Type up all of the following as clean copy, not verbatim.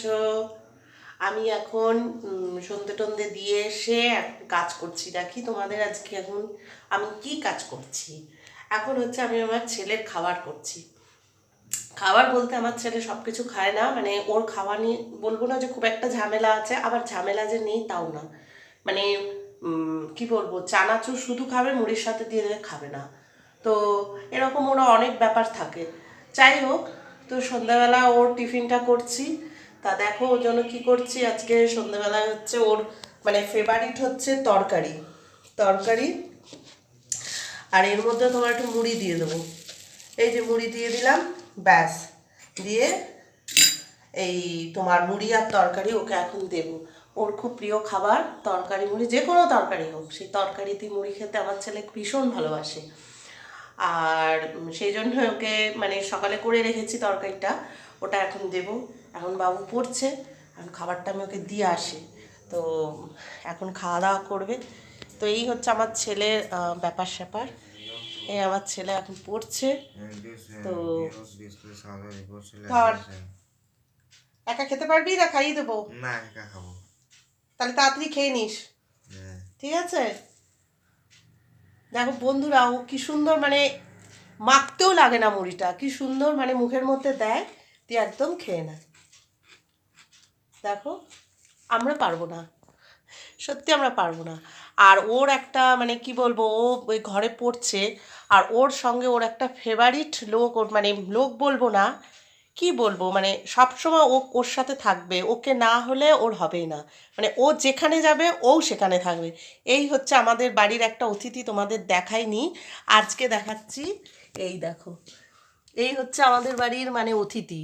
তো আমি এখন সন্ধে টন্ধে দিয়ে এসে কাজ করছি। দেখি তোমাদের আজকে এখন আমি কি কাজ করছি। এখন হচ্ছে আমি আমার ছেলের খাবার করছি। খাবার বলতে আমার ছেলে সব কিছু খায় না, মানে ওর খাওয়া নিয়ে বলবো না যে খুব একটা ঝামেলা আছে, আবার ঝামেলা যে নেই তাও না। মানে কি বলবো, চানাচুর শুধু খাবে, মুড়ির সাথে দিয়ে দিলে খাবে না। তো এরকম ওরা অনেক ব্যাপার থাকে। যাই হোক, তো সন্ধ্যাবেলা ওর টিফিনটা করছি। তা দেখো ওর জন্য কী করছি আজকে সন্ধ্যাবেলায় হচ্ছে ওর মানে ফেভারিট হচ্ছে তরকারি তরকারি আর এর মধ্যে তোমার একটু মুড়ি দিয়ে দেবো। এই যে মুড়ি দিয়ে দিলাম, ব্যাস। দিয়ে এই তোমার মুড়ি আর তরকারি ওকে এখন দেবো। ওর খুব প্রিয় খাবার তরকারি মুড়ি, যে কোনো তরকারি হোক, সেই তরকারি দিয়ে মুড়ি খেতে আমার ছেলে ভীষণ ভালোবাসে। আর সেই জন্য ওকে মানে সকালে করে রেখেছি তরকারিটা, ওটা এখন দেব। এখন বাবু পড়ছে, এখন খাবারটা আমি ওকে দিয়ে আসি। তো এখন খাওয়া দাওয়া করবে। তো এই হচ্ছে আমার ছেলের ব্যাপার স্যাপার। এই আমার ছেলে এখন পড়ছে। তো ধর, একা খেতে পারবি না খাইয়ে দেবো? না, একা খাবো। তাহলে তাড়াতাড়ি খেয়ে নিস, ঠিক আছে? দেখো বন্ধুরা, ও কি সুন্দর, মানে মাখতেও লাগে না মুড়িটা, কি সুন্দর মানে মুখের মধ্যে দেয়, তুই একদম খেয়ে নেয়। দেখো, আমরা পারবো না, সত্যি আমরা পারবো না। আর ওর একটা মানে কি বলবো, ও ওই ঘরে পড়ছে, আর ওর সঙ্গে ওর একটা ফেভারিট লোক, ওর মানে লোক বলবো না, কি বলবো, মানে সবসময় ও ওর সাথে থাকবে, ওকে না হলে ওর হবেই না। মানে ও যেখানে যাবে ও সেখানে থাকবে। এই হচ্ছে আমাদের বাড়ির একটা অতিথি, তোমাদের দেখাইনি, আজকে দেখাচ্ছি। এই দেখো, এই হচ্ছে আমাদের বাড়ির মানে অতিথি।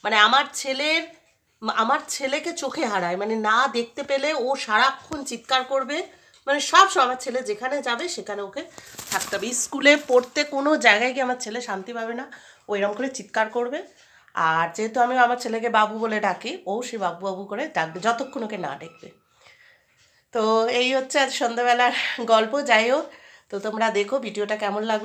মানে আমার ছেলেকে চোখে হারায়, মানে না দেখতে পেলে ও সারাক্ষণ চিৎকার করবে। মানে সব সময় আমার ছেলে যেখানে যাবে সেখানে ওকে থাকতে হবে। স্কুলে পড়তে কোনো জায়গায় গিয়ে আমার ছেলে শান্তি পাবে না, ও এরকম করে চিৎকার করবে। আর যেহেতু আমি আমার ছেলেকে বাবু বলে ডাকি, ও সে বাবু বাবু করে ডাকবে যতক্ষণ ওকে না দেখবে। তো এই হচ্ছে আজ সন্ধ্যাবেলার গল্প। যাই হোক, তো তোমরা দেখো ভিডিওটা কেমন লাগলো।